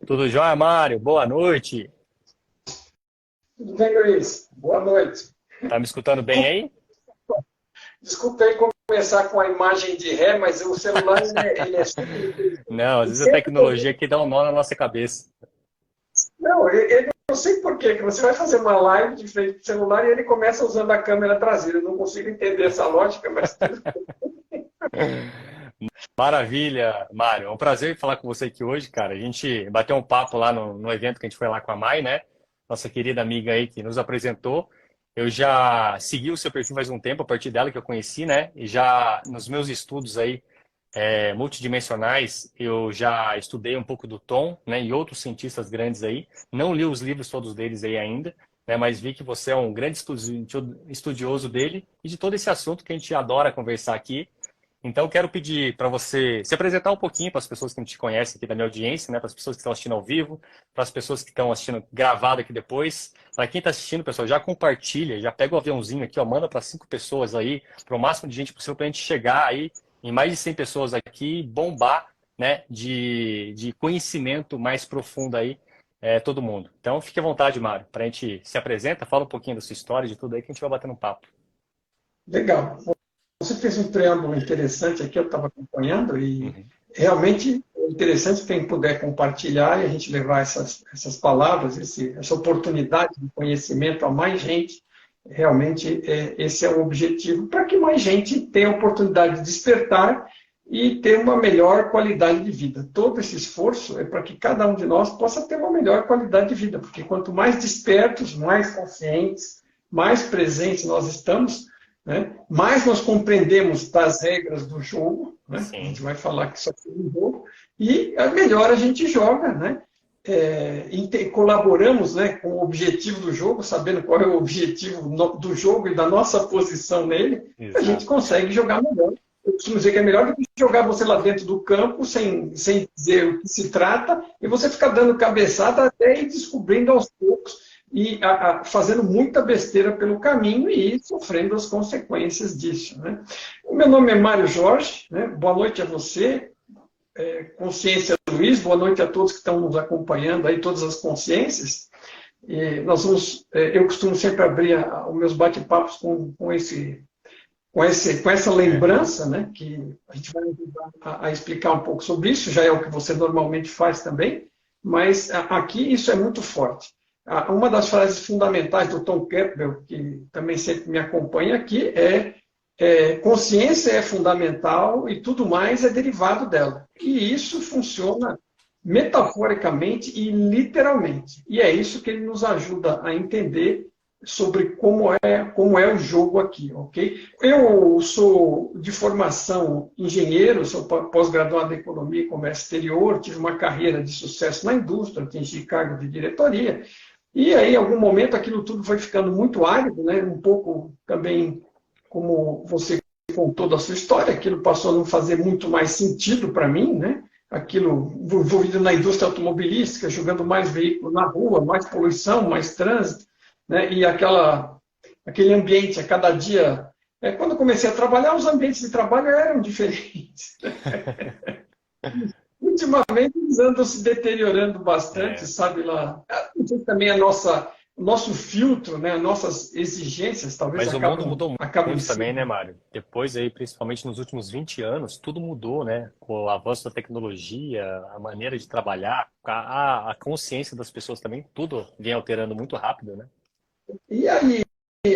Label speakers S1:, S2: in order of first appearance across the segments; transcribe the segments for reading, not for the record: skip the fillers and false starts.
S1: Tudo jóia, Mário? Boa noite.
S2: Tudo bem, Luiz? Boa noite.
S1: Tá me escutando bem aí?
S2: Desculpa aí começar com a imagem de ré, mas o celular ele é super inteligente.
S1: Não, às
S2: E
S1: vezes a
S2: sempre que
S1: tecnologia aqui dá um nó na nossa cabeça.
S2: Não, ele não sei por quê, que você vai fazer uma live de frente do celular e ele começa usando a câmera traseira. Eu não consigo entender essa lógica, mas
S1: Maravilha, Mário. É um prazer falar com você aqui hoje, cara. A gente bateu um papo lá no evento que a gente foi lá com a Mai, né? Nossa querida amiga aí que nos apresentou. Eu já segui o seu perfil faz um tempo, a partir dela que eu conheci, né? E já nos meus estudos aí multidimensionais, eu já estudei um pouco do Tom, né, e outros cientistas grandes aí. Não li os livros todos deles aí ainda, né, mas vi que você é um grande estudioso dele e de todo esse assunto que a gente adora conversar aqui. Então, eu quero pedir para você se apresentar um pouquinho para as pessoas que não te conhecem aqui da minha audiência, né, para as pessoas que estão assistindo ao vivo, para as pessoas que estão assistindo gravado aqui depois. Para quem está assistindo, pessoal, já compartilha, já pega o aviãozinho aqui, ó, manda para 5 pessoas aí, para o máximo de gente possível, para a gente chegar aí em mais de 100 pessoas aqui, bombar, né, de conhecimento mais profundo aí, todo mundo. Então, fique à vontade, Mário, para a gente se apresenta, fala um pouquinho da sua história, de tudo aí, que a gente vai batendo um papo.
S2: legal. Você fez um preâmbulo interessante aqui, eu estava acompanhando, e
S1: Uhum.
S2: realmente é interessante quem puder compartilhar e a gente levar essas palavras, essa oportunidade de conhecimento a mais gente. Realmente, esse é o objetivo, para que mais gente tenha a oportunidade de despertar e ter uma melhor qualidade de vida. Todo esse esforço é para que cada um de nós possa ter uma melhor qualidade de vida, porque quanto mais despertos, mais conscientes, mais presentes nós estamos, né, mais nós compreendemos das regras do jogo, né, a
S1: Sim,
S2: gente vai falar que isso aqui é um jogo, e melhor a gente joga, né, colaboramos, né, com o objetivo do jogo, sabendo qual é o objetivo do jogo e da nossa posição nele, a gente
S1: exato.
S2: consegue jogar melhor. Eu costumo dizer que é melhor do que jogar você lá dentro do campo sem dizer o que se trata e você ficar dando cabeçada até ir descobrindo aos poucos e fazendo muita besteira pelo caminho e ir sofrendo as consequências disso. Né? O meu nome é Mário Jorge, né? Boa noite a você, Consciência Luiz, boa noite a todos que estão nos acompanhando aí, todas as consciências. E nós vamos, eu costumo sempre abrir os meus bate-papos com essa
S1: Uhum.
S2: lembrança, né, que a gente vai ajudar a explicar um pouco sobre isso, já é o que você normalmente faz também, mas aqui isso é muito forte. Uma das frases fundamentais do Tom Campbell, que também sempre me acompanha aqui, consciência é fundamental e tudo mais é derivado dela. E isso funciona metaforicamente e literalmente. E é isso que ele nos ajuda a entender sobre como é o jogo aqui, ok? Eu sou de formação engenheiro, sou pós-graduado em Economia e Comércio Exterior, tive uma carreira de sucesso na indústria, atingi cargo de diretoria, e aí, em algum momento, aquilo tudo foi ficando muito árido, né? Um pouco também como você contou da sua história, aquilo passou a não fazer muito mais sentido para mim, né? Aquilo envolvido na indústria automobilística, jogando mais veículos na rua, mais poluição, mais trânsito, né? E aquele ambiente a cada dia. Quando eu comecei a trabalhar, os ambientes de trabalho eram diferentes. Ultimamente eles andam se deteriorando bastante,
S1: É,
S2: sabe lá. Não sei se também o nosso filtro, né, nossas exigências talvez
S1: mas o mundo mudou
S2: acabam
S1: muito também, né,
S2: sendo.
S1: Mário? Depois aí, principalmente nos últimos 20 anos, tudo mudou, né? Com o avanço da tecnologia, a maneira de trabalhar, a consciência das pessoas também, tudo vem alterando muito rápido, né?
S2: E aí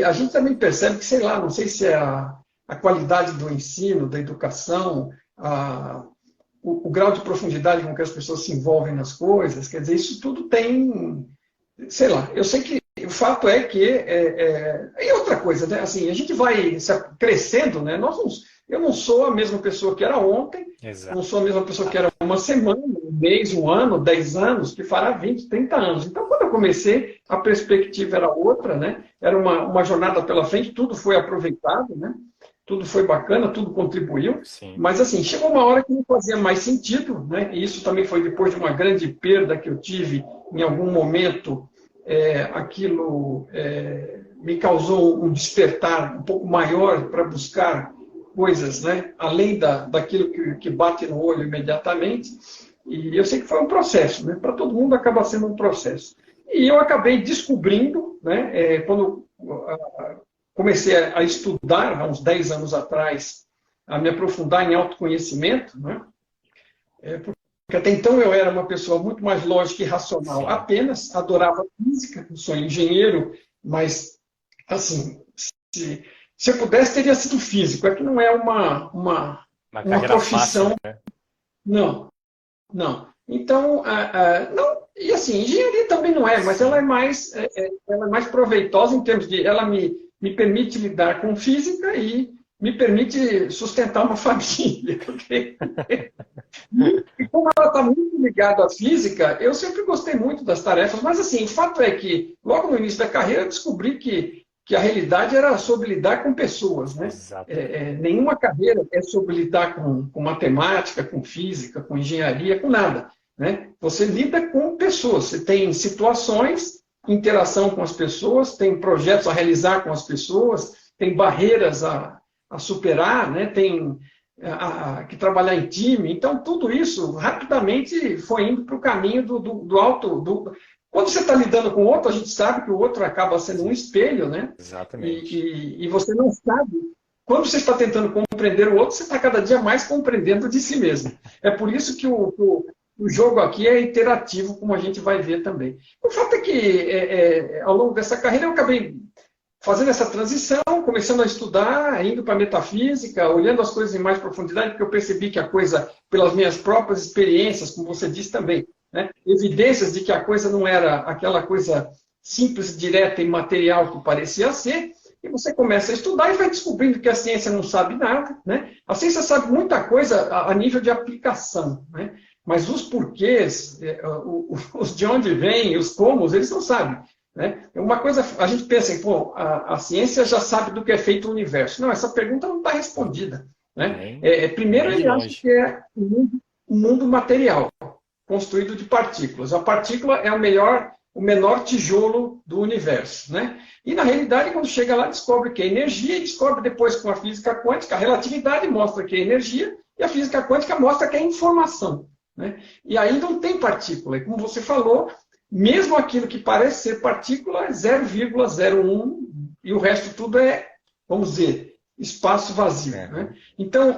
S2: a gente também percebe que, sei lá, não sei se é a qualidade do ensino, da educação, o grau de profundidade com que as pessoas se envolvem nas coisas, quer dizer, isso tudo tem, sei lá, eu sei que o fato é que e outra coisa, né? Assim, a gente vai crescendo, né? Eu não sou a mesma pessoa que era ontem, não
S1: Exato.
S2: sou a mesma pessoa que era uma semana, um mês, um ano, 10 anos, que fará 20, 30 anos. Então, quando eu comecei, a perspectiva era outra, né? Era uma jornada pela frente, tudo foi aproveitado, né? Tudo foi bacana, tudo contribuiu,
S1: Sim.
S2: mas assim, chegou uma hora que não fazia mais sentido, né? E isso também foi depois de uma grande perda que eu tive em algum momento, aquilo me causou um despertar um pouco maior para buscar coisas, né? Além daquilo que bate no olho imediatamente. E eu sei que foi um processo, né? Para todo mundo acaba sendo um processo. E eu acabei descobrindo, né, quando comecei a estudar, há uns 10 anos atrás, a me aprofundar em autoconhecimento, né? Porque até então eu era uma pessoa muito mais lógica e racional,
S1: Sim.
S2: apenas adorava física, sou engenheiro, mas, assim, se eu pudesse, teria sido físico. É que não é
S1: Uma
S2: uma
S1: carreira fácil,
S2: profissão,
S1: né?
S2: não, não. Então, não, e assim, engenharia também não é, mas ela é
S1: Sim.
S2: mais proveitosa em termos de, ela me permite lidar com física e me permite sustentar uma família. Porque, e como ela está muito ligada à física, eu sempre gostei muito das tarefas, mas assim, o fato é que, logo no início da carreira, eu descobri que a realidade era sobre lidar com pessoas, né?
S1: Exatamente.
S2: Nenhuma carreira é sobre lidar com matemática, com física, com engenharia, com nada, né? Você lida com pessoas, você tem situações, interação com as pessoas, tem projetos a realizar com as pessoas, tem barreiras a superar, né? Tem que trabalhar em time. Então, tudo isso rapidamente foi indo para o caminho do alto. Quando você está lidando com o outro, a gente sabe que o outro acaba sendo um
S1: Sim,
S2: espelho, né?
S1: exatamente.
S2: E você não sabe. Quando você está tentando compreender o outro, você está cada dia mais compreendendo de si mesmo. É por isso que o jogo aqui é interativo, como a gente vai ver também. O fato é que, ao longo dessa carreira, eu acabei fazendo essa transição, começando a estudar, indo para a metafísica, olhando as coisas em mais profundidade, porque eu percebi que a coisa, pelas minhas próprias experiências, como você disse também, né, evidências de que a coisa não era aquela coisa simples, direta e material que parecia ser, e você começa a estudar e vai descobrindo que a ciência não sabe nada, né? A ciência sabe muita coisa a nível de aplicação, né? Mas os porquês, os de onde vem, os como, eles não sabem. Né? Uma coisa, a gente pensa em, pô, a ciência já sabe do que é feito o universo. Não, essa pergunta não está respondida. Né? Primeiro,
S1: Nem de
S2: ele acha
S1: longe.
S2: que é um mundo material, construído de partículas. A partícula é o menor tijolo do universo. Né? E, na realidade, quando chega lá, descobre que é energia, e descobre depois com a física quântica, a relatividade mostra que é energia, e a física quântica mostra que é informação. Né? E aí não tem partícula. E como você falou, mesmo aquilo que parece ser partícula é 0,01 e o resto tudo é, vamos dizer, espaço vazio. Né? Então,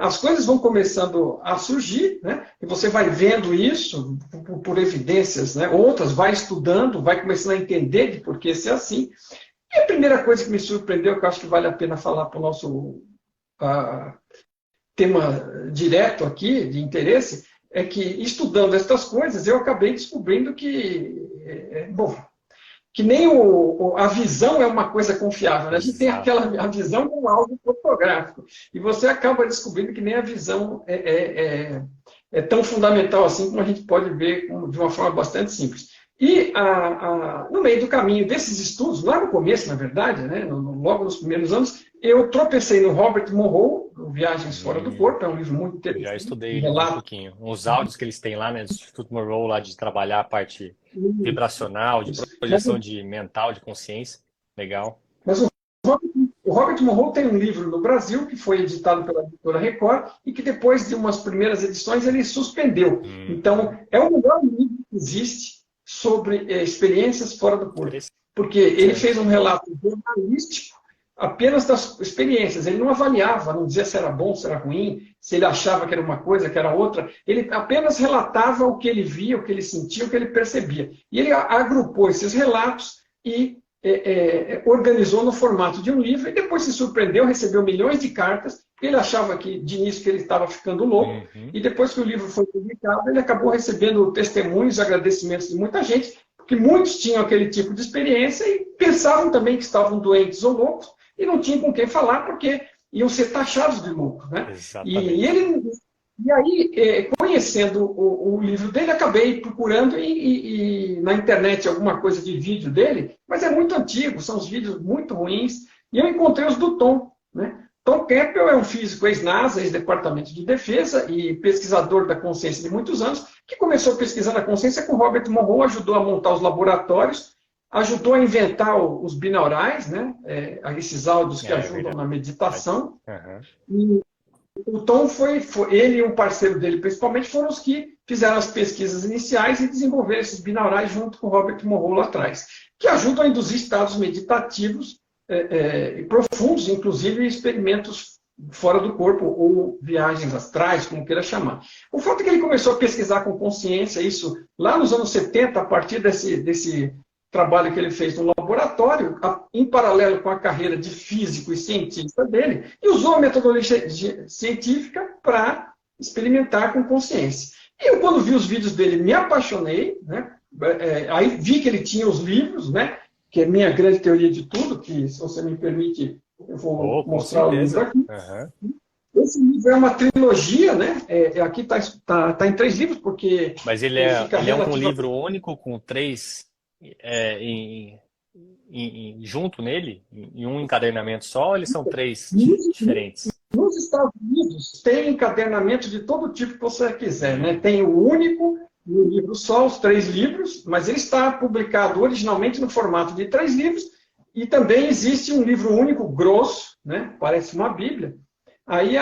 S2: as coisas vão começando a surgir, né? E você vai vendo isso por evidências, né? Outras, vai estudando, vai começando a entender de por que ser assim. E a primeira coisa que me surpreendeu, que eu acho que vale a pena falar para o nosso tema direto aqui, de interesse, é que, estudando estas coisas, eu acabei descobrindo que nem a visão é uma coisa confiável. Né? A gente tem
S1: Exato.
S2: a visão como algo fotográfico. E você acaba descobrindo que nem a visão é tão fundamental assim como a gente pode ver de uma forma bastante simples. E no meio do caminho desses estudos, lá no começo, na verdade, né, logo nos primeiros anos, eu tropecei no Robert Monroe, o Viagens Fora do Corpo, é um livro muito
S1: Eu já
S2: interessante,
S1: estudei
S2: um
S1: ele já um
S2: relato.
S1: pouquinho. Uns áudios que eles têm lá, né, do Instituto Monroe, lá de trabalhar a parte vibracional, de
S2: Mas,
S1: projeção de mental, de consciência. Legal.
S2: mas o Robert Monroe tem um livro no Brasil que foi editado pela editora Record e que depois de umas primeiras edições ele suspendeu. Então, é o melhor livro que existe sobre experiências fora do corpo. Porque ele fez um relato jornalístico apenas das experiências. Ele não avaliava, não dizia se era bom, se era ruim, se ele achava que era uma coisa, que era outra. Ele apenas relatava o que ele via, o que ele sentia, o que ele percebia. E ele agrupou esses relatos e organizou no formato de um livro e depois se surpreendeu, recebeu milhões de cartas. Ele achava que, de início, que ele estava ficando louco. E depois que o livro foi publicado, ele acabou recebendo testemunhos e agradecimentos de muita gente, porque muitos tinham aquele tipo de experiência e pensavam também que estavam doentes ou loucos e não tinham com quem falar porque iam ser taxados de loucos. Né?
S1: Exatamente.
S2: E aí, conhecendo o livro dele, acabei procurando na internet alguma coisa de vídeo dele, mas é muito antigo, são os vídeos muito ruins, e eu encontrei os do Tom. Né? Tom Campbell é um físico ex-NASA, ex-Departamento de Defesa e pesquisador da consciência de muitos anos, que começou pesquisando a consciência com Robert Monroe, ajudou a montar os laboratórios, ajudou a inventar os binaurais, né? Esses áudios que ajudam na meditação. O Tom ele e um parceiro dele, principalmente, foram os que fizeram as pesquisas iniciais e desenvolveram esses binaurais junto com o Robert Monroe lá atrás, que ajudam a induzir estados meditativos profundos, inclusive experimentos fora do corpo ou viagens astrais, como queira chamar. O fato é que ele começou a pesquisar com consciência isso lá nos anos 70, a partir desse trabalho que ele fez no laboratório, em paralelo com a carreira de físico e cientista dele, e usou a metodologia científica para experimentar com consciência. E eu, quando vi os vídeos dele, me apaixonei, né? Aí vi que ele tinha os livros, né? Que é Minha Grande Teoria de Tudo, que, se você me permite, eu vou mostrar o livro aqui. Uhum. Esse livro é uma trilogia, né? Aqui está em 3 livros, porque...
S1: Mas ele é um livro único com 3 junto nele? Em um encadernamento só, ou eles são 3 diferentes?
S2: Nos Estados Unidos, tem encadernamento de todo tipo que você quiser, né? Tem o único, no livro só, os 3 livros, mas ele está publicado originalmente no formato de 3 livros, e também existe um livro único, grosso, né? Parece uma Bíblia. Aí,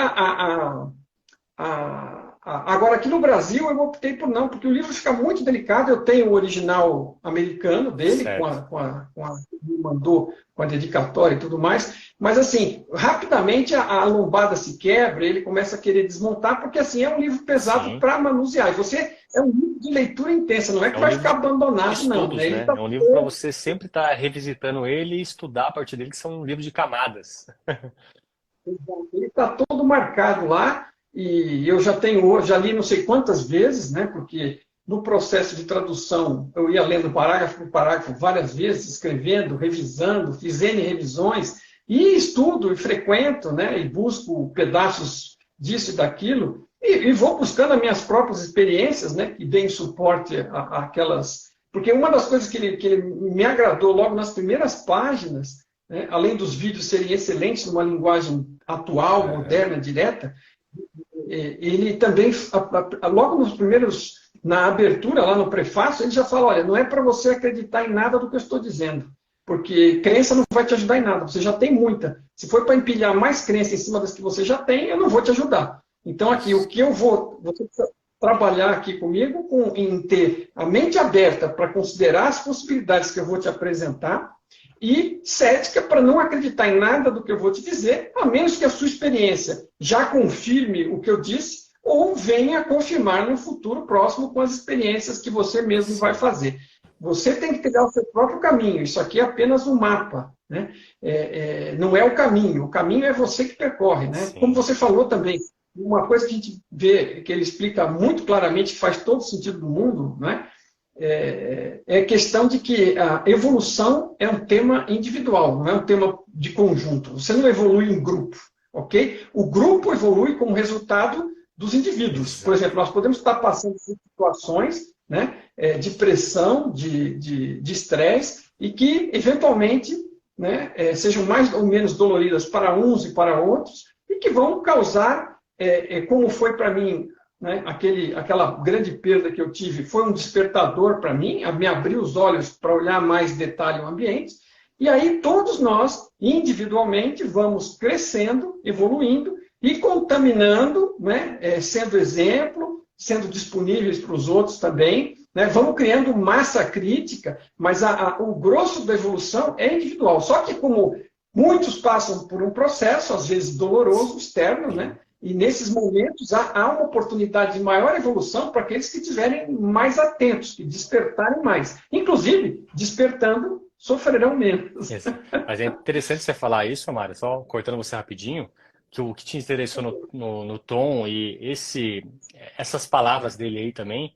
S2: agora, aqui no Brasil, eu optei por não, porque o livro fica muito delicado. Eu tenho o original americano dele, me mandou com a dedicatória e tudo mais, mas, assim, rapidamente a lombada se quebra, ele começa a querer desmontar, porque, assim, é um livro pesado para manusear. É um livro de leitura intensa, não é que vai ficar abandonado,
S1: estudos,
S2: não. Né?
S1: Né? É um livro para você sempre estar revisitando ele e estudar a partir dele, que são um livro de camadas.
S2: Ele está todo marcado lá, e eu já li não sei quantas vezes, né? Porque no processo de tradução eu ia lendo parágrafo por parágrafo várias vezes, escrevendo, revisando, fiz N revisões, e estudo e frequento, né? E busco pedaços disso e daquilo, e vou buscando as minhas próprias experiências, né? Que deem suporte àquelas... Porque uma das coisas que ele me agradou logo nas primeiras páginas, né, além dos vídeos serem excelentes numa linguagem atual, moderna, direta, ele também, logo nos primeiros, na abertura, lá no prefácio, ele já fala, olha, não é para você acreditar em nada do que eu estou dizendo, porque crença não vai te ajudar em nada, você já tem muita. Se for para empilhar mais crença em cima das que você já tem, eu não vou te ajudar. Então, aqui, o que você precisa trabalhar aqui comigo em ter a mente aberta para considerar as possibilidades que eu vou te apresentar, e cética para não acreditar em nada do que eu vou te dizer, a menos que a sua experiência já confirme o que eu disse, ou venha confirmar no futuro próximo com as experiências que você mesmo vai fazer. Você tem que criar o seu próprio caminho, isso aqui é apenas um mapa, né? Não é o caminho é você que percorre, né? Como você falou também, uma coisa que a gente vê, que ele explica muito claramente, que faz todo sentido do mundo, né? É questão de que a evolução é um tema individual, não é um tema de conjunto. Você não evolui em grupo, ok? O grupo evolui como resultado dos indivíduos. Por exemplo, nós podemos estar passando por situações, né, de pressão, de estresse, e que, eventualmente, né, sejam mais ou menos doloridas para uns e para outros, e que vão causar, como foi para mim, né, aquela grande perda que eu tive foi um despertador para mim, me abriu os olhos para olhar mais detalhe o ambiente, e aí todos nós, individualmente, vamos crescendo, evoluindo e contaminando, né, sendo exemplo, sendo disponíveis para os outros também, né, vamos criando massa crítica, mas o grosso da evolução é individual. Só que como muitos passam por um processo, às vezes doloroso, externo, né? E nesses momentos há uma oportunidade de maior evolução para aqueles que estiverem mais atentos, que despertarem mais. Inclusive, despertando, sofrerão menos.
S1: Mas é interessante você falar isso, Mário, só cortando você rapidinho, que o que te interessou no Tom e essas palavras dele aí também,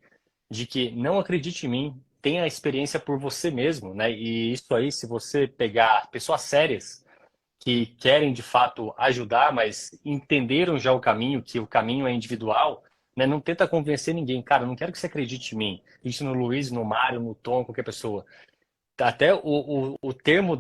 S1: de que não acredite em mim, tenha a experiência por você mesmo, né? E isso aí, se você pegar pessoas sérias, que querem de fato ajudar, mas entenderam já o caminho, que o caminho é individual, né? Não tenta convencer ninguém. Cara, eu não quero que você acredite em mim. Acredite no Luiz, no Mário, no Tom, qualquer pessoa. Até o termo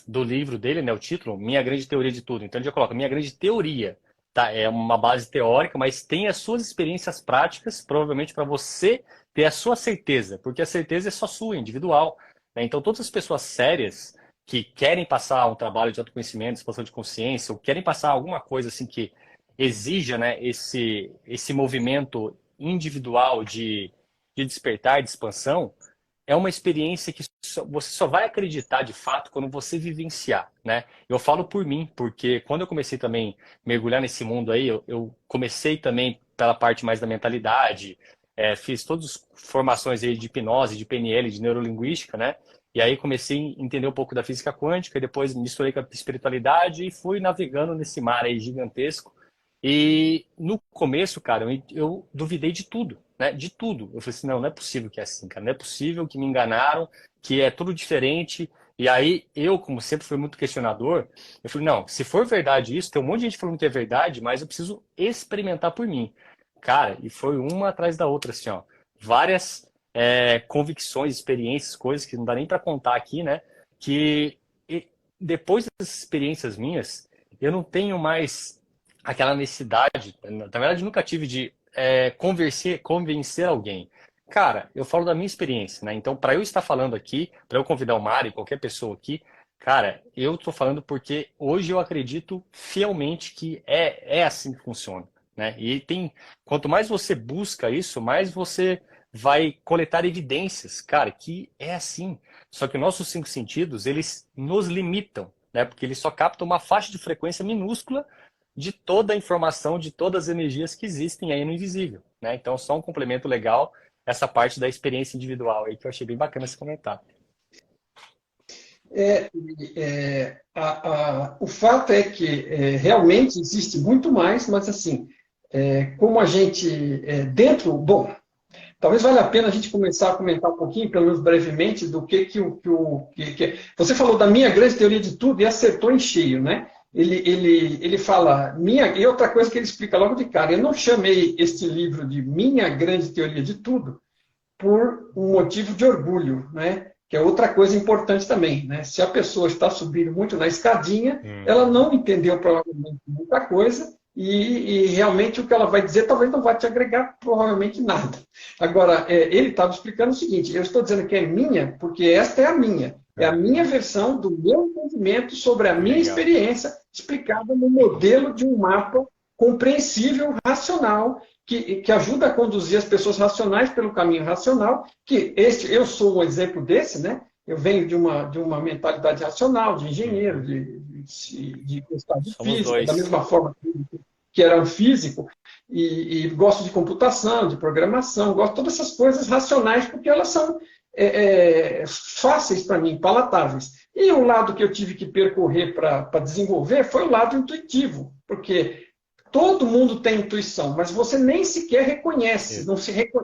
S1: do livro dele, né? O título, Minha Grande Teoria de Tudo. Então ele já coloca Minha Grande Teoria. Tá? É uma base teórica, mas tem as suas experiências práticas, provavelmente para você ter a sua certeza, porque a certeza é só sua, individual, né? Então todas as pessoas sérias que querem passar um trabalho de autoconhecimento, expansão de consciência, ou querem passar alguma coisa assim que exija, né, esse movimento individual de despertar, de expansão, é uma experiência que você só vai acreditar de fato quando você vivenciar, né? Eu falo por mim, porque quando eu comecei também a mergulhar nesse mundo aí, eu comecei também pela parte mais da mentalidade, fiz todas as formações aí de hipnose, de PNL, de neurolinguística, né? E aí comecei a entender um pouco da física quântica, e depois misturei com a espiritualidade e fui navegando nesse mar aí gigantesco. E no começo, cara, eu duvidei de tudo, né? De tudo. Eu falei assim, não é possível que é assim, cara. Não é possível que me enganaram, que é tudo diferente. E aí, eu, como sempre fui muito questionador, eu falei, não, se for verdade isso, tem um monte de gente falando que é verdade, mas eu preciso experimentar por mim. Cara, e foi uma atrás da outra, assim, ó. Várias convicções, experiências, coisas que não dá nem para contar aqui, né? Que depois dessas experiências minhas, eu não tenho mais aquela necessidade, na verdade nunca tive de convencer alguém. Cara, eu falo da minha experiência, né? Então, para eu estar falando aqui, para eu convidar o Mário, qualquer pessoa aqui, cara, eu tô falando porque hoje eu acredito fielmente que é assim que funciona, né? E quanto mais você busca isso, mais você vai coletar evidências, cara, que é assim. Só que os nossos cinco sentidos, eles nos limitam, né? Porque eles só captam uma faixa de frequência minúscula de toda a informação, de todas as energias que existem aí no invisível, né? Então, só um complemento legal, essa parte da experiência individual aí, que eu achei bem bacana esse comentário.
S2: O fato é que realmente existe muito mais, mas assim, como a gente dentro, bom, talvez valha a pena a gente começar a comentar um pouquinho, pelo menos brevemente, do que você falou da minha grande teoria de tudo e acertou em cheio, né? Ele fala, e outra coisa que ele explica logo de cara, eu não chamei este livro de Minha Grande Teoria de Tudo por um motivo de orgulho, né? Que é outra coisa importante também, né? Se a pessoa está subindo muito na escadinha, ela não entendeu provavelmente muita coisa e realmente o que ela vai dizer talvez não vai te agregar provavelmente nada. Agora, ele estava explicando o seguinte, eu estou dizendo que é minha porque esta é a minha. É a minha versão do meu entendimento sobre a minha experiência explicada no modelo de um mapa compreensível, racional, que ajuda a conduzir as pessoas racionais pelo caminho racional, eu sou um exemplo desse, né? Eu venho de uma mentalidade racional, de engenheiro, de gostar de
S1: Somos
S2: física,
S1: dois.
S2: da mesma forma que era um físico, e gosto de computação, de programação, gosto de todas essas coisas racionais, porque elas são fáceis para mim, palatáveis. E o lado que eu tive que percorrer para desenvolver foi o lado intuitivo, porque todo mundo tem intuição, mas você nem sequer reconhece,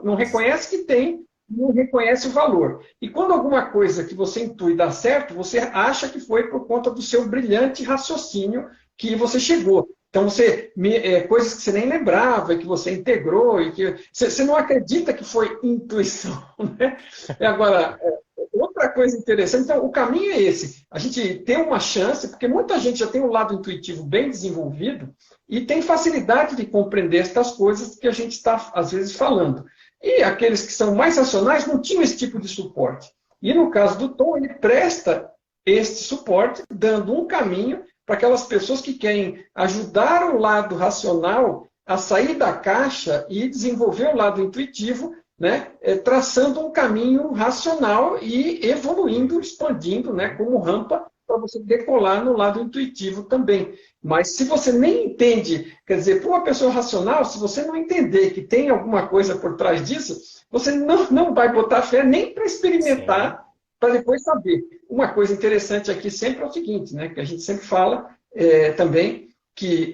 S2: não reconhece que tem, não reconhece o valor. E quando alguma coisa que você intui dá certo, você acha que foi por conta do seu brilhante raciocínio que você chegou. Então, coisas que você nem lembrava, que você integrou, e que você não acredita que foi intuição. Né? E agora, outra coisa interessante, então, o caminho é esse. A gente tem uma chance, porque muita gente já tem um lado intuitivo bem desenvolvido e tem facilidade de compreender estas coisas que a gente está, às vezes, falando. E aqueles que são mais racionais não tinham esse tipo de suporte. E no caso do Tom, ele presta este suporte, dando um caminho para aquelas pessoas que querem ajudar o lado racional a sair da caixa e desenvolver o lado intuitivo, né, traçando um caminho racional e evoluindo, expandindo, né, como rampa para você decolar no lado intuitivo também. Mas se você nem entende, quer dizer, para uma pessoa racional, se você não entender que tem alguma coisa por trás disso, você não vai botar fé nem para experimentar, para depois saber. Uma coisa interessante aqui sempre é o seguinte, né, que a gente sempre fala também, que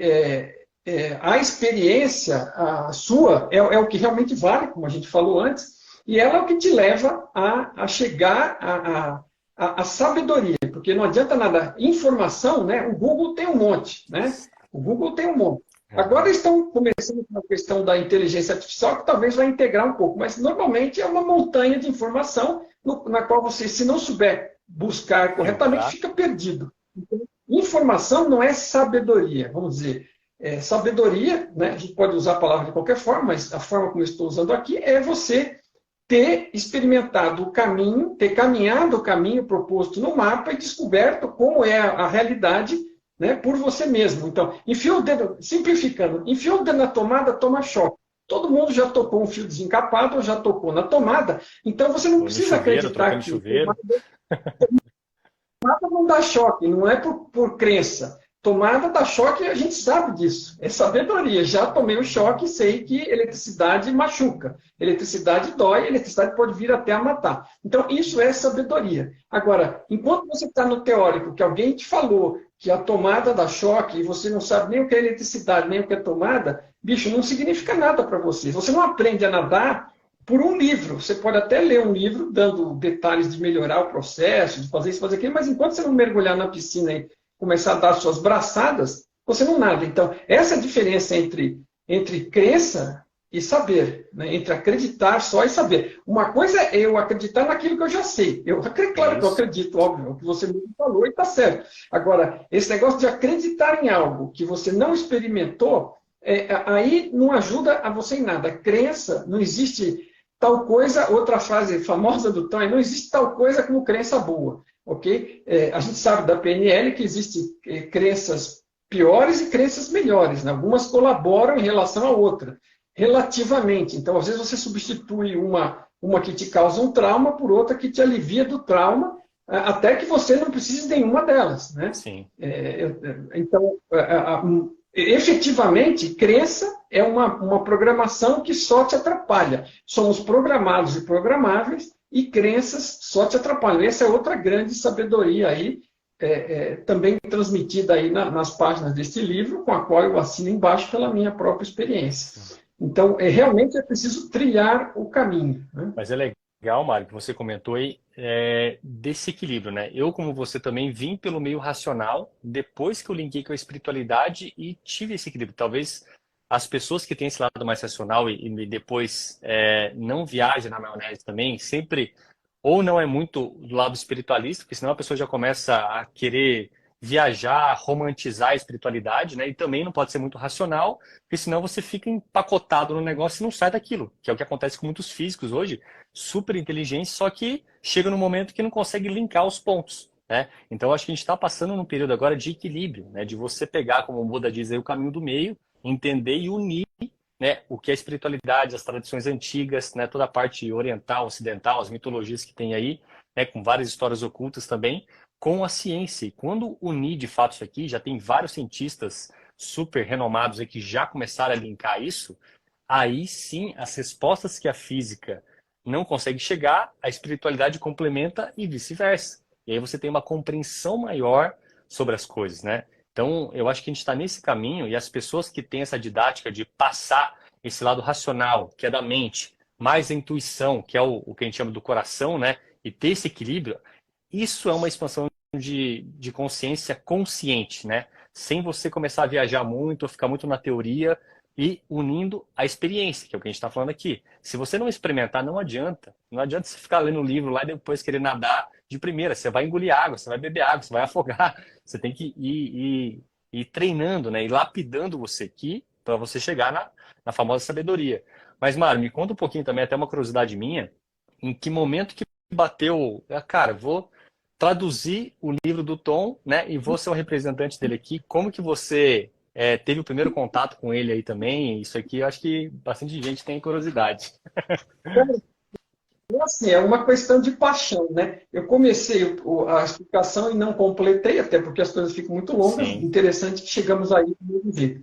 S2: a experiência a sua é o que realmente vale, como a gente falou antes, e ela é o que te leva a chegar a sabedoria, porque não adianta nada. Informação, né? O Google tem um monte, né? O Google tem um monte. Agora estão começando com a questão da inteligência artificial, que talvez vai integrar um pouco, mas normalmente é uma montanha de informação na qual você, se não souber buscar corretamente, fica perdido. Então, informação não é sabedoria, vamos dizer. Sabedoria, né? A gente pode usar a palavra de qualquer forma, mas a forma como eu estou usando aqui é você ter experimentado o caminho, ter caminhado o caminho proposto no mapa e descoberto como é a realidade né, por você mesmo. Então, enfia o dedo, simplificando, enfia o dedo na tomada, toma choque. Todo mundo já tocou um fio desencapado ou já tocou na tomada, então você não
S1: Ou no
S2: precisa
S1: chuveiro,
S2: acreditar
S1: trocando
S2: que
S1: chuveiro.
S2: tomada não dá choque, não é por crença. Tomada dá choque, a gente sabe disso. É sabedoria. Já tomei o choque e sei que eletricidade machuca. Eletricidade dói, eletricidade pode vir até a matar. Então, isso é sabedoria. Agora, enquanto você está no teórico, que alguém te falou que a tomada dá choque e você não sabe nem o que é eletricidade, nem o que é tomada, bicho, não significa nada para você. Você não aprende a nadar por um livro. Você pode até ler um livro dando detalhes de melhorar o processo, de fazer isso, fazer aquilo, mas enquanto você não mergulhar na piscina e começar a dar suas braçadas, você não nada. Então, essa é a diferença entre crença e saber, né? Entre acreditar só e saber. Uma coisa é eu acreditar naquilo que eu já sei. Claro que eu
S1: Isso.
S2: acredito, óbvio, o que você me falou e está certo. Agora, esse negócio de acreditar em algo que você não experimentou, aí não ajuda a você em nada. Crença, não existe tal coisa, outra frase famosa do Tom é: não existe tal coisa como crença boa. Ok? A gente sabe da PNL que existem crenças piores e crenças melhores, né? Algumas colaboram em relação à outra, relativamente. Então, às vezes, você substitui uma que te causa um trauma por outra que te alivia do trauma, até que você não precise de nenhuma delas. Né?
S1: Sim.
S2: Então, efetivamente, crença é uma programação que só te atrapalha. Somos programados e programáveis, e crenças só te atrapalham. Essa é outra grande sabedoria aí, também transmitida aí nas páginas deste livro, com a qual eu assino embaixo pela minha própria experiência. Então, realmente é preciso trilhar o caminho. Né?
S1: Mas é legal, Mário, que você comentou aí desse equilíbrio, né? Eu, como você, também vim pelo meio racional, depois que eu linkei com a espiritualidade e tive esse equilíbrio. Talvez as pessoas que têm esse lado mais racional e depois não viajam na maionese também, sempre ou não é muito do lado espiritualista, porque senão a pessoa já começa a querer viajar, romantizar a espiritualidade, né? E também não pode ser muito racional, porque senão você fica empacotado no negócio e não sai daquilo, que é o que acontece com muitos físicos hoje, super inteligentes, só que chega num momento que não consegue linkar os pontos, né? Então acho que a gente está passando num período agora de equilíbrio, né? De você pegar, como o Buda diz aí, o caminho do meio, entender e unir, né, o que é a espiritualidade, as tradições antigas, né, toda a parte oriental, ocidental, as mitologias que tem aí, né, com várias histórias ocultas também, com a ciência. E quando unir de fato isso aqui, já tem vários cientistas super renomados aí que já começaram a linkar isso, aí sim as respostas que a física não consegue chegar, a espiritualidade complementa e vice-versa. E aí você tem uma compreensão maior sobre as coisas, né? Então, eu acho que a gente está nesse caminho e as pessoas que têm essa didática de passar esse lado racional, que é da mente, mais a intuição, que é o que a gente chama do coração, né? E ter esse equilíbrio, isso é uma expansão de consciência consciente, né? Sem você começar a viajar muito, ficar muito na teoria e unindo a experiência, que é o que a gente está falando aqui. Se você não experimentar, não adianta. Não adianta você ficar lendo um livro lá e depois querer nadar de primeira. Você vai engolir água, você vai beber água, você vai afogar. Você tem que ir treinando, né? E lapidando você aqui para você chegar na famosa sabedoria. Mas, Mário, me conta um pouquinho também, até uma curiosidade minha, em que momento que bateu, cara, vou traduzir o livro do Tom, né? E vou ser o representante dele aqui. Como que você teve o primeiro contato com ele aí também? Isso aqui eu acho que bastante gente tem curiosidade.
S2: Assim, é uma questão de paixão, né? Eu comecei a explicação e não completei, até porque as coisas ficam muito longas.
S1: Sim.
S2: Interessante que chegamos aí do mesmo jeito.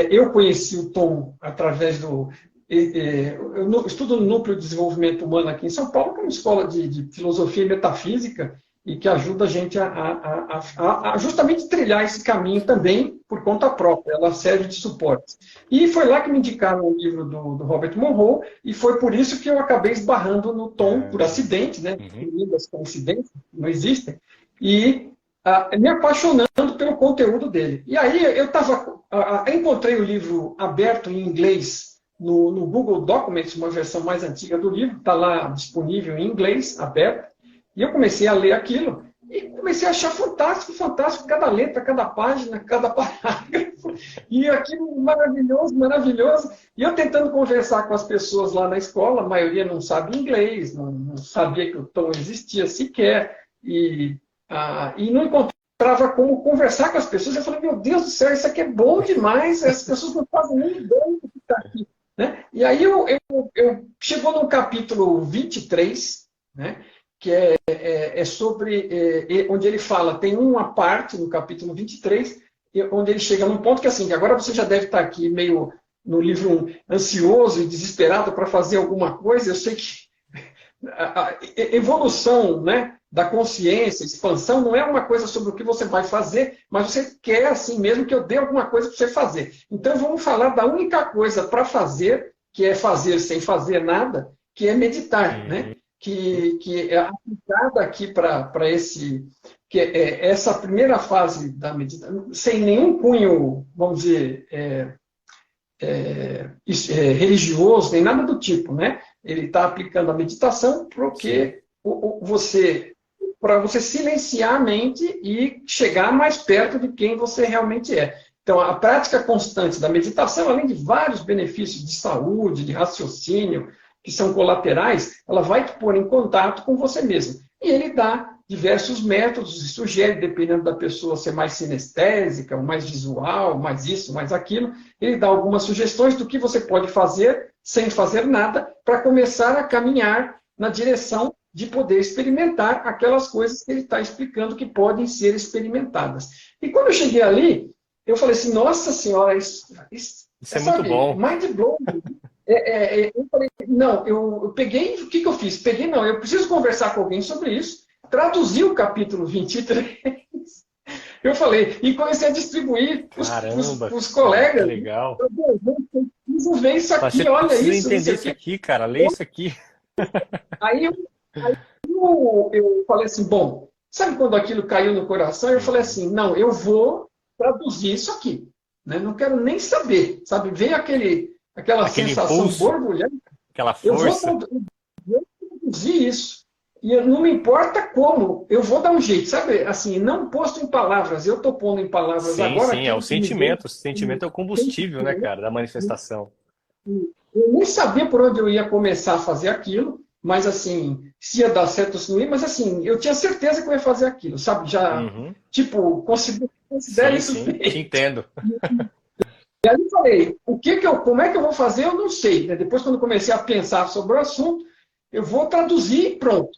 S2: Eu conheci o Tom através do. Eu estudo no Núcleo de Desenvolvimento Humano aqui em São Paulo, que é uma escola de filosofia e metafísica, e que ajuda a gente a justamente trilhar esse caminho também por conta própria. Ela serve de suporte. E foi lá que me indicaram o livro do Robert Monroe, e foi por isso que eu acabei esbarrando no Tom, por acidente, né? As coincidências não existem, e me apaixonando pelo conteúdo dele. E aí encontrei o livro aberto em inglês no Google Documents, uma versão mais antiga do livro, está lá disponível em inglês, aberto, e eu comecei a ler aquilo, e comecei a achar fantástico, fantástico, cada letra, cada página, cada parágrafo, e aquilo maravilhoso, maravilhoso. E eu tentando conversar com as pessoas lá na escola, a maioria não sabe inglês, não sabia que o Tom existia sequer, e não encontrava encontrava como conversar com as pessoas. Eu falei, meu Deus do céu, isso aqui é bom demais, as pessoas não fazem nem ideia do que está aqui. Né? E aí eu chegou no capítulo 23, né? Que é sobre, onde ele fala, tem uma parte no capítulo 23, onde ele chega num ponto que assim, que agora você já deve estar aqui meio no livro 1, ansioso e desesperado para fazer alguma coisa. Eu sei que a evolução, né, da consciência, expansão, não é uma coisa sobre o que você vai fazer, mas você quer assim mesmo que eu dê alguma coisa para você fazer. Então vamos falar da única coisa para fazer, que é fazer sem fazer nada, que é meditar, né? Que é aplicada aqui para esse, que é essa primeira fase da meditação, sem nenhum cunho, vamos dizer, religioso, nem nada do tipo, né? Ele está aplicando a meditação porque para você silenciar a mente e chegar mais perto de quem você realmente é. Então, a prática constante da meditação, além de vários benefícios de saúde, de raciocínio, que são colaterais, ela vai te pôr em contato com você mesmo. E ele dá diversos métodos e sugere, dependendo da pessoa ser mais sinestésica, mais visual, mais isso, mais aquilo, ele dá algumas sugestões do que você pode fazer sem fazer nada para começar a caminhar na direção de poder experimentar aquelas coisas que ele está explicando que podem ser experimentadas. E quando eu cheguei ali, eu falei assim, nossa senhora, isso
S1: é muito bom.
S2: Mind blowing. Eu falei, não, eu peguei, o que eu fiz? Eu preciso conversar com alguém sobre isso, traduzi o capítulo 23, eu falei, e comecei a distribuir os colegas.
S1: Que legal.
S2: Preciso ver isso aqui,
S1: Você
S2: olha
S1: precisa
S2: isso.
S1: entender isso aqui, cara, lê isso aqui.
S2: Aí eu falei assim, bom, sabe quando aquilo caiu no coração? Eu falei assim, não, eu vou traduzir isso aqui. Né? Não quero nem saber, sabe? Veio aquela sensação
S1: impulso,
S2: borbulhante.
S1: aquela força.
S2: Eu vou traduzir isso. E não me importa como, eu vou dar um jeito, sabe? Assim, não posto em palavras, eu estou pondo em palavras
S1: sim,
S2: agora.
S1: Sim, é o sentimento. O sentimento é o combustível, né, cara, da manifestação.
S2: Eu nem sabia por onde eu ia começar a fazer aquilo, mas assim, se ia dar certo ou se não ia, mas assim, eu tinha certeza que eu ia fazer aquilo, sabe? Já, tipo, considero isso feito.
S1: Te entendo.
S2: E aí eu falei, como é que eu vou fazer, eu não sei. Né? Depois, quando comecei a pensar sobre o assunto, eu vou traduzir e pronto.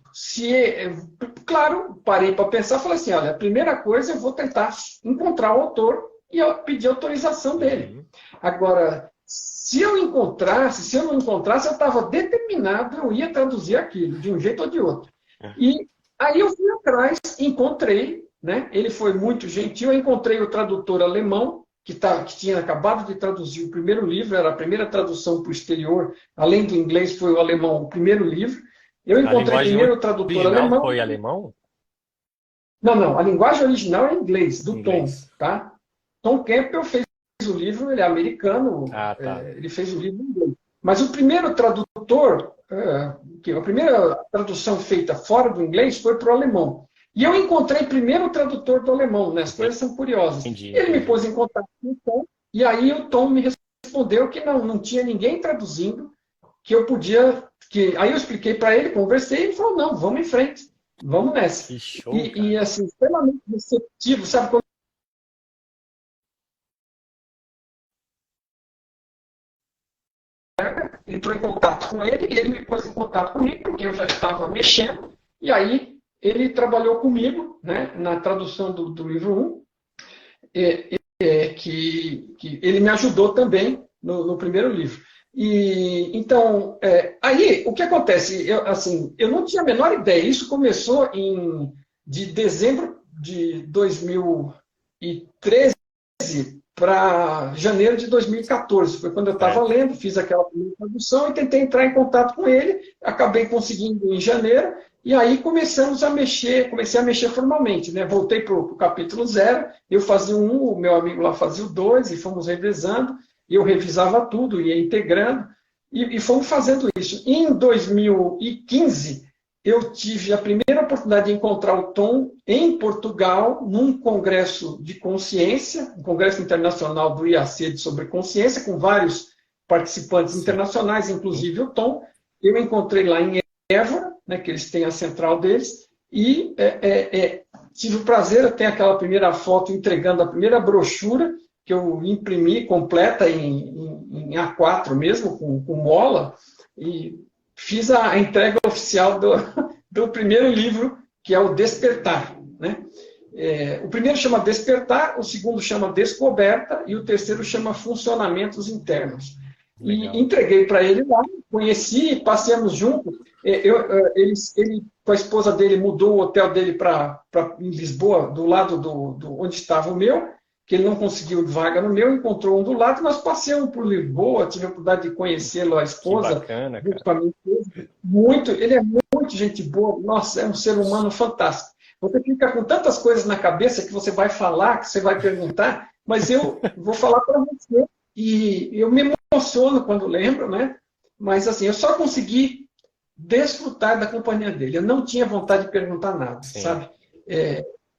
S2: Claro, parei para pensar e falei assim, olha, a primeira coisa eu vou tentar encontrar o autor e pedir autorização dele. Agora, se eu não encontrasse, eu estava determinado, eu ia traduzir aquilo, de um jeito ou de outro. E aí eu fui atrás, encontrei, né? Ele foi muito gentil, eu encontrei o tradutor alemão, que tinha acabado de traduzir o primeiro livro, era a primeira tradução para o exterior, além do inglês, foi o alemão, o primeiro livro. Eu encontrei primeiro o tradutor alemão.
S1: Foi alemão?
S2: Não, a linguagem original é inglês, do Tom. Tá? Tom Campbell fez o livro, ele é americano, ele fez o livro em inglês. Mas o primeiro tradutor, a primeira tradução feita fora do inglês foi para o alemão. E eu encontrei primeiro o tradutor do alemão, né? As coisas são curiosas. Ele me pôs em contato com o Tom, e aí o Tom me respondeu que não tinha ninguém traduzindo, que eu podia... Aí eu expliquei para ele, conversei, e ele falou, não, vamos em frente, vamos nessa.
S1: Que show,
S2: e assim, extremamente receptivo, sabe quando entrou em contato com ele, e ele me pôs em contato comigo, porque eu já estava mexendo, e aí ele trabalhou comigo, né, na tradução do livro 1, que ele me ajudou também no primeiro livro. E então, aí o que acontece? Eu não tinha a menor ideia. Isso começou de dezembro de 2013 para janeiro de 2014. Foi quando eu estava lendo, fiz aquela primeira tradução e tentei entrar em contato com ele. Acabei conseguindo em janeiro. E aí comecei a mexer formalmente. Né? Voltei para o capítulo 0, eu fazia o 1, o meu amigo lá fazia o 2, e fomos revisando. Eu revisava tudo, ia integrando, e fomos fazendo isso. Em 2015, eu tive a primeira oportunidade de encontrar o Tom em Portugal, num congresso de consciência, um congresso internacional do IAC sobre consciência, com vários participantes internacionais, inclusive o Tom. Eu encontrei lá em Évora, né, que eles têm a central deles, e tive o prazer, eu tenho aquela primeira foto entregando a primeira brochura que eu imprimi completa em A4 mesmo, com mola, e fiz a entrega oficial do primeiro livro, que é o Despertar, né? O primeiro chama Despertar, o segundo chama Descoberta e o terceiro chama Funcionamentos Internos. E
S1: Legal.
S2: entreguei para ele lá, conheci, passeamos juntos. Ele, com a esposa dele, mudou o hotel dele em Lisboa, do lado onde estava o meu, que ele não conseguiu vaga no meu, encontrou um do lado, nós passeamos por Lisboa, tive a oportunidade de conhecê-lo, a
S1: Que
S2: esposa,
S1: bacana,
S2: junto
S1: cara.
S2: com a minha esposa. Muito, ele é muito gente boa, nossa, é um ser humano fantástico. Você fica com tantas coisas na cabeça que você vai falar, que você vai perguntar, mas eu vou falar para você. E eu me emociono quando lembro, né? Mas assim, eu só consegui desfrutar da companhia dele. Eu não tinha vontade de perguntar nada,
S1: Sim.
S2: sabe?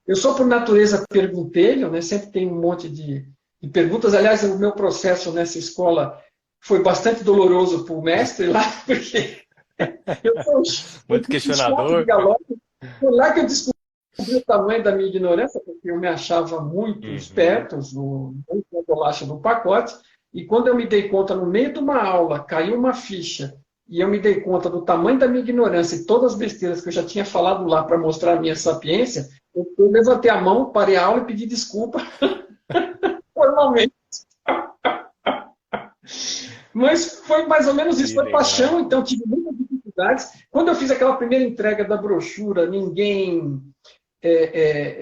S2: Eu sou, por natureza, pergunteiro, né? Sempre tem um monte de perguntas. Aliás, o meu processo nessa escola foi bastante doloroso para o mestre lá, porque eu
S1: Muito
S2: fui um chato de
S1: questionador.
S2: galope. Foi lá que eu descobri o tamanho da minha ignorância, porque eu me achava muito
S1: Uhum.
S2: esperto, muito bolacha do pacote, e quando eu me dei conta, no meio de uma aula, caiu uma ficha, e eu me dei conta do tamanho da minha ignorância e todas as besteiras que eu já tinha falado lá para mostrar a minha sapiência, eu levantei a mão, parei a aula e pedi desculpa formalmente. Mas foi mais ou menos isso,
S1: Que
S2: foi
S1: legal.
S2: paixão, então tive muitas dificuldades. Quando eu fiz aquela primeira entrega da brochura, ninguém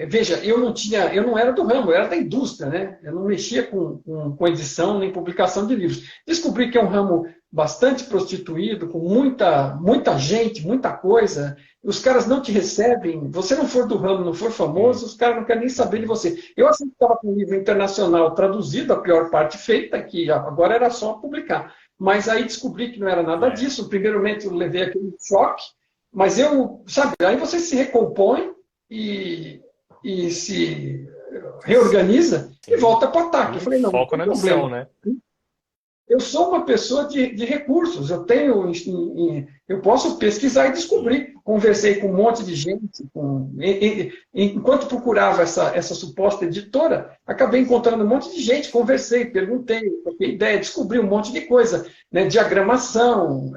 S2: veja, eu não era do ramo, eu era da indústria, né? Eu não mexia com edição nem publicação de livros. Descobri que é um ramo bastante prostituído, com muita gente, muita coisa. Os caras não te recebem. Você não for do ramo, não for famoso, os caras não querem nem saber de
S1: Uhum.
S2: você. Eu assim estava com um livro internacional traduzido, a pior parte feita, que agora era só publicar. Mas aí descobri que não era nada
S1: É.
S2: disso. Primeiramente eu levei aquele choque, mas sabe, aí você se recompõe e, e se reorganiza e
S1: Sim.
S2: volta para o ataque. Eu
S1: E
S2: falei, não, não
S1: foco
S2: tem
S1: na missão,
S2: problema.
S1: né?
S2: Eu sou uma pessoa de recursos, eu posso pesquisar e
S1: Sim.
S2: descobrir. Conversei com um monte de gente, enquanto procurava essa suposta editora, acabei encontrando um monte de gente, conversei, perguntei, troquei ideia, descobri um monte de coisa, né? Diagramação,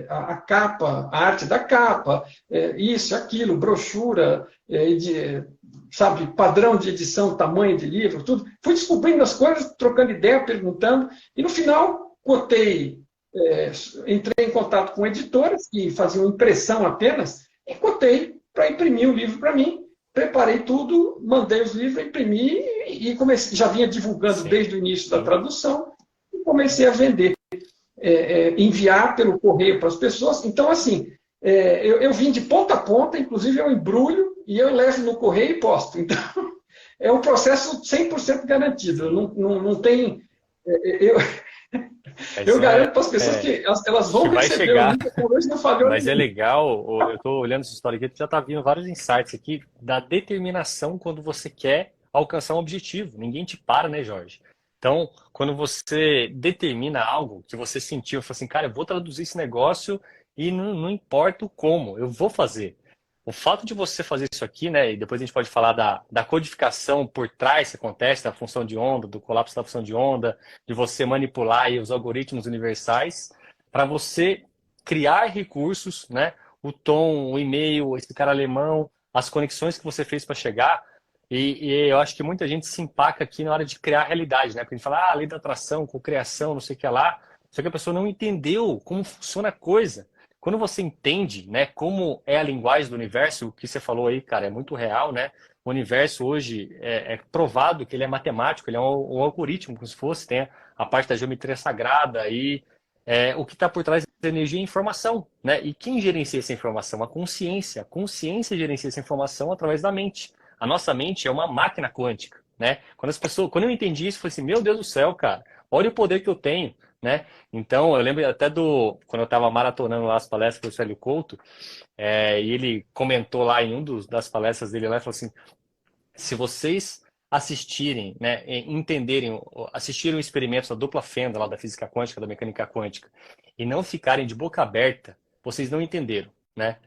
S2: a capa, a arte da capa, isso, aquilo, brochura, sabe, padrão de edição, tamanho de livro, tudo. Fui descobrindo as coisas, trocando ideia, perguntando, e no final entrei em contato com editoras que faziam impressão apenas, e cotei para imprimir o livro para mim. Preparei tudo, mandei os livros, imprimi e comecei, já vinha divulgando
S1: Sim.
S2: desde o início da tradução e comecei a vender, enviar pelo correio para as pessoas. Então, assim, eu vim de ponta a ponta, inclusive eu embrulho e eu levo no correio e posto. Então, é um processo 100% garantido.
S1: Sim.
S2: Não, não, não tem. Eu,
S1: Mas
S2: eu
S1: é,
S2: garanto para as pessoas
S1: é
S2: que elas vão
S1: que vai
S2: receber o
S1: chegar.
S2: livro, até hoje não falhou
S1: Mas é
S2: nenhum.
S1: legal, eu estou olhando essa história aqui, já está vindo vários insights aqui da determinação quando você quer alcançar um objetivo. Ninguém te para, né, Jorge? Então, quando você determina algo que você sentiu, fala assim, cara, eu vou traduzir esse negócio e não importa o como, eu vou fazer. O fato de você fazer isso aqui, né, e depois a gente pode falar da codificação por trás que acontece, da função de onda, do colapso da função de onda, de você manipular aí os algoritmos universais, para você criar recursos, né? O tom, o e-mail, esse cara alemão, as conexões que você fez para chegar. E eu acho que muita gente se empaca aqui na hora de criar a realidade, né? Porque a gente fala, lei da atração, cocriação, não sei o que lá. Só que a pessoa não entendeu como funciona a coisa. Quando você entende, né, como é a linguagem do universo, o que você falou aí, cara, é muito real, né? O universo hoje é provado que ele é matemático, ele é um algoritmo, como se fosse, tem a parte da geometria sagrada e o que está por trás da energia é informação, né? E quem gerencia essa informação? A consciência. A consciência gerencia essa informação através da mente. A nossa mente é uma máquina quântica, né? Quando eu entendi isso, eu falei assim, meu Deus do céu, cara, olha o poder que eu tenho, né? Então, eu lembro até quando eu estava maratonando lá as palestras do Célio Couto, e ele comentou lá em das palestras dele lá, ele falou assim, se vocês assistirem, né, entenderem, assistirem o experimento da dupla fenda lá da física quântica, da mecânica quântica, e não ficarem de boca aberta, vocês não entenderam, né?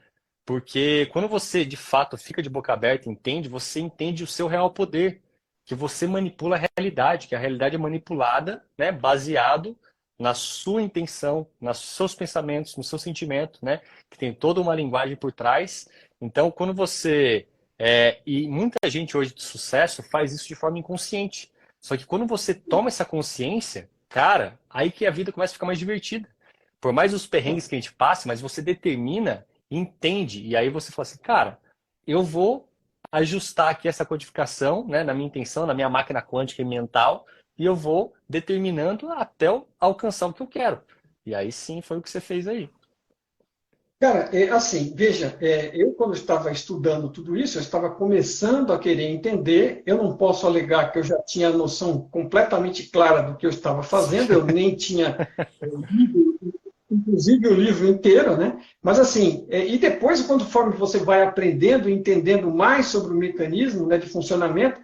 S1: Porque quando você, de fato, fica de boca aberta, entende, você entende o seu real poder, que você manipula a realidade, que a realidade é manipulada, né, baseado na sua intenção, nos seus pensamentos, no seu sentimento, né, que tem toda uma linguagem por trás. Então, quando você... e muita gente hoje de sucesso faz isso de forma inconsciente. Só que quando você toma essa consciência, cara, aí que a vida começa a ficar mais divertida. Por mais os perrengues que a gente passe, mas você determina, entende, e aí você fala assim, cara, eu vou ajustar aqui essa codificação, né, na minha intenção, na minha máquina quântica e mental, e eu vou determinando até eu alcançar o que eu quero. E aí sim foi o que você fez aí.
S2: Cara, assim, veja, eu quando estava estudando tudo isso, eu estava começando a querer entender. Eu não posso alegar que eu já tinha a noção completamente clara do que eu estava fazendo, eu nem tinha lido, inclusive, o livro inteiro, né? Mas assim, e depois, conforme você vai aprendendo e entendendo mais sobre o mecanismo, né, de funcionamento,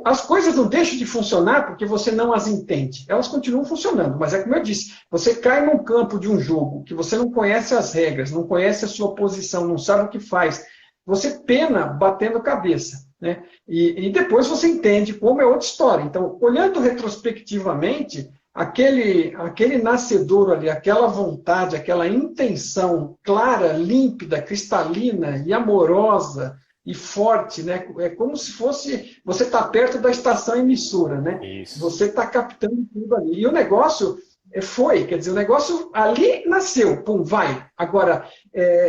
S2: as coisas não deixam de funcionar porque você não as entende. Elas continuam funcionando, mas é como eu disse, você cai num campo de um jogo que você não conhece as regras, não conhece a sua posição, não sabe o que faz. Você pena batendo cabeça, né? E depois você entende como é outra história. Então, olhando retrospectivamente, aquele nascedouro ali, aquela vontade, aquela intenção clara, límpida, cristalina e amorosa e forte, né? É como se fosse você está perto da estação emissora, né?
S1: Isso.
S2: Você está captando tudo ali. E o negócio quer dizer, o negócio ali nasceu, pum, vai. Agora,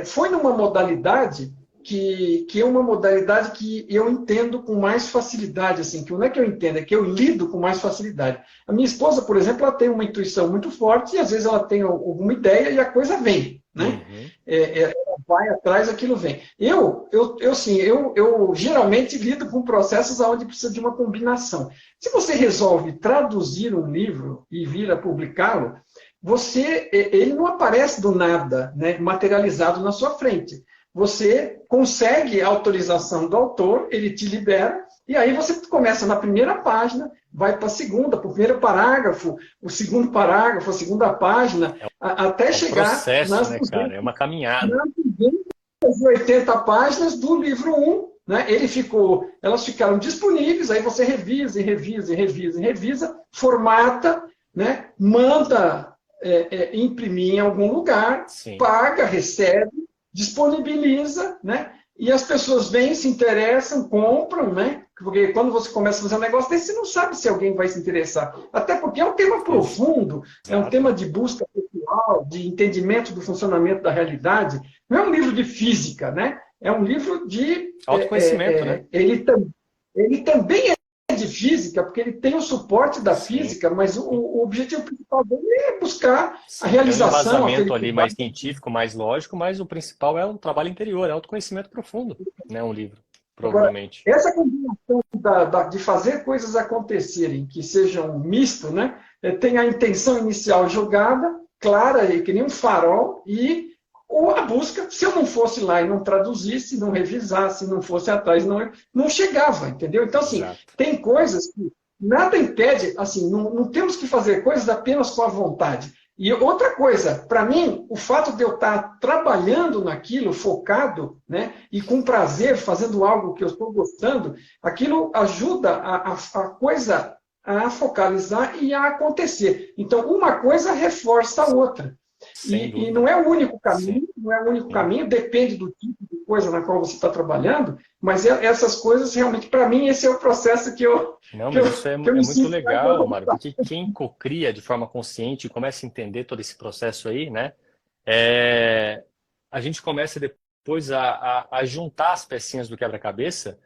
S2: foi numa modalidade que é uma modalidade que eu entendo com mais facilidade, assim, que não é que eu entendo, é que eu lido com mais facilidade. A minha esposa, por exemplo, ela tem uma intuição muito forte e às vezes ela tem alguma ideia e a coisa vem, né?
S1: Uhum.
S2: Ela vai atrás, aquilo vem. Eu geralmente lido com processos onde precisa de uma combinação. Se você resolve traduzir um livro e vir a publicá-lo, ele não aparece do nada, né, materializado na sua frente. Você consegue a autorização do autor, ele te libera, e aí você começa na primeira página, vai para a segunda, para o primeiro parágrafo, o segundo parágrafo, a segunda página, até
S1: É um
S2: chegar
S1: processo, né, cara? É uma caminhada.
S2: nas 280 páginas do livro 1. Né? Elas ficaram disponíveis, aí você revisa, e revisa, e revisa, e revisa, formata, né? Manda imprimir em algum lugar,
S1: Sim.
S2: paga, recebe, disponibiliza, né? E as pessoas vêm, se interessam, compram, né? Porque quando você começa a fazer um negócio desse, você não sabe se alguém vai se interessar. Até porque é um tema profundo, é um
S1: Exato.
S2: tema de busca pessoal, de entendimento do funcionamento da realidade. Não é um livro de física, né? É um livro de...
S1: Autoconhecimento, né?
S2: ele também é de física, porque ele tem o suporte da
S1: Sim.
S2: física, mas o objetivo principal dele é buscar a
S1: Sim, tem um
S2: realização, a
S1: embasamento ali mais
S2: felicidade.
S1: científico, mais lógico, mas o principal é o trabalho interior, é autoconhecimento profundo, né? Um livro,
S2: Agora,
S1: provavelmente.
S2: essa combinação de fazer coisas acontecerem, que sejam misto, né? Tem a intenção inicial jogada, clara, que nem um farol, e ou a busca, se eu não fosse lá e não traduzisse, não revisasse, não fosse atrás, não chegava, entendeu? Então, assim,
S1: Exato.
S2: tem coisas que nada impede, assim, não temos que fazer coisas apenas com a vontade. E outra coisa, para mim, o fato de eu estar trabalhando naquilo, focado, né, e com prazer, fazendo algo que eu estou gostando, aquilo ajuda a coisa a focalizar e a acontecer. Então, uma coisa reforça a outra.
S1: Sem
S2: E
S1: dúvida.
S2: não é o único
S1: Sim,
S2: caminho, não é o único
S1: sim.
S2: caminho, depende do tipo de coisa na qual você está trabalhando, mas essas coisas, realmente, para mim, esse é o processo
S1: Não,
S2: que
S1: mas
S2: eu,
S1: isso é,
S2: que eu
S1: é
S2: me
S1: muito
S2: sinto mais à
S1: legal, Mário,
S2: vontade.
S1: porque quem cocria de forma consciente e começa a entender todo esse processo aí, né? é, a gente começa depois a juntar as pecinhas do quebra-cabeça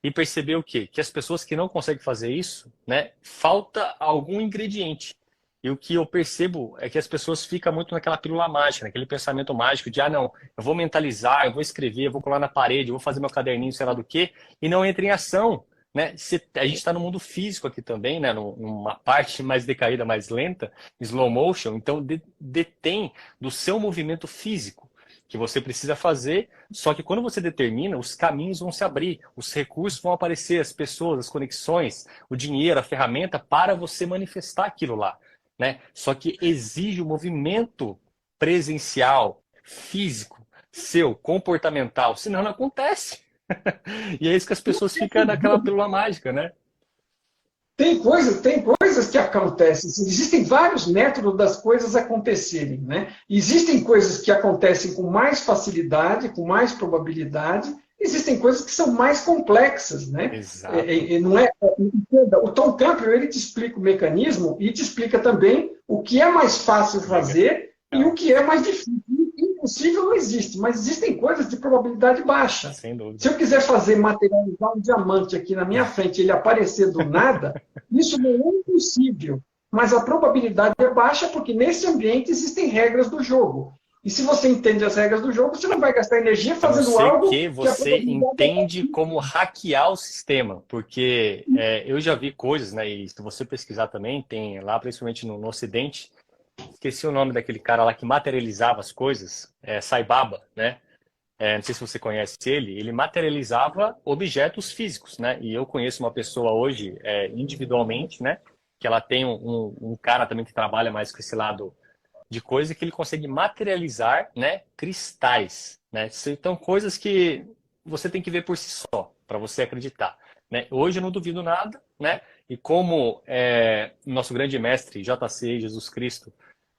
S1: e perceber o quê? Que as pessoas que não conseguem fazer isso, né, falta algum ingrediente. E o que eu percebo é que as pessoas ficam muito naquela pílula mágica, naquele pensamento mágico de, ah, não, eu vou mentalizar, eu vou escrever, eu vou colar na parede, eu vou fazer meu caderninho, sei lá do quê, e não entra em ação. Né? A gente está no mundo físico aqui também, né? Numa parte mais decaída, mais lenta, slow motion, então detém do seu movimento físico que você precisa fazer, só que quando você determina, os caminhos vão se abrir, os recursos vão aparecer, as pessoas, as conexões, o dinheiro, a ferramenta para você manifestar aquilo lá, né? Só que exige o movimento presencial, físico, seu, comportamental, senão não acontece. E é isso que as pessoas ficam naquela pílula mágica, né?
S2: Tem coisas que acontecem. Existem vários métodos das coisas acontecerem, né? Existem coisas que acontecem com mais facilidade, com mais probabilidade. Existem coisas que são mais complexas, né?
S1: Exato.
S2: Não é, o Tom Campbell ele te explica o mecanismo e te explica também o que é mais fácil fazer e o
S1: Legal.
S2: que é mais difícil. Impossível não existe, mas existem coisas de probabilidade baixa.
S1: Sem
S2: Se
S1: dúvida.
S2: eu quiser fazer materializar um diamante aqui na minha frente e ele aparecer do nada, isso não é impossível, mas a probabilidade é baixa porque nesse ambiente existem regras do jogo. E se você entende as regras do jogo, você não vai gastar energia
S1: A não
S2: fazendo
S1: ser
S2: algo
S1: que
S2: que a
S1: você
S2: probabilidade é
S1: entende como hackear o sistema, porque eu já vi coisas, né? E se você pesquisar também, tem lá, principalmente no Ocidente, esqueci o nome daquele cara lá que materializava as coisas, Sai Baba, né? Não sei se você conhece ele, ele materializava objetos físicos, né? E eu conheço uma pessoa hoje, individualmente, né? Que ela tem um cara também que trabalha mais com esse lado de coisa que ele consegue materializar, né? Cristais, né? Então, coisas que você tem que ver por si só, para você acreditar, né? Hoje eu não duvido nada, né? E como o nosso grande mestre, JC, Jesus Cristo,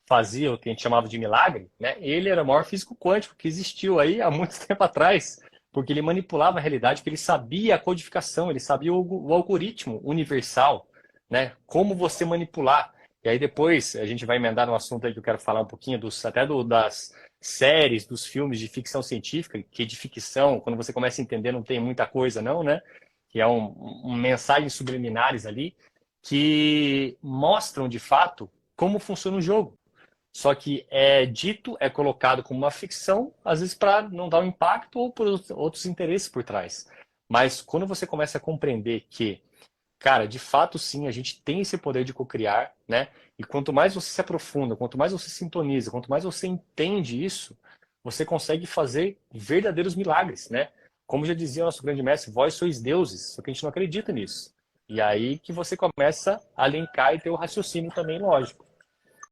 S1: fazia o que a gente chamava de milagre, né? Ele era o maior físico quântico que existiu aí há muito tempo atrás, porque ele manipulava a realidade, porque ele sabia a codificação, ele sabia o algoritmo universal, né? Como você manipular. E aí depois a gente vai emendar no assunto aí que eu quero falar um pouquinho das séries, dos filmes de ficção científica, que de ficção, quando você começa a entender, não tem muita coisa não, né? Que é mensagens subliminares ali que mostram de fato como funciona o jogo. Só que é dito, é colocado como uma ficção, às vezes para não dar um impacto ou por outros interesses por trás. Mas quando você começa a compreender que, cara, de fato sim, a gente tem esse poder de cocriar, né? E quanto mais você se aprofunda, quanto mais você sintoniza, quanto mais você entende isso, você consegue fazer verdadeiros milagres, né? Como já dizia o nosso grande mestre, vós sois deuses, só que a gente não acredita nisso. E aí que você começa a linkar e ter o raciocínio também lógico.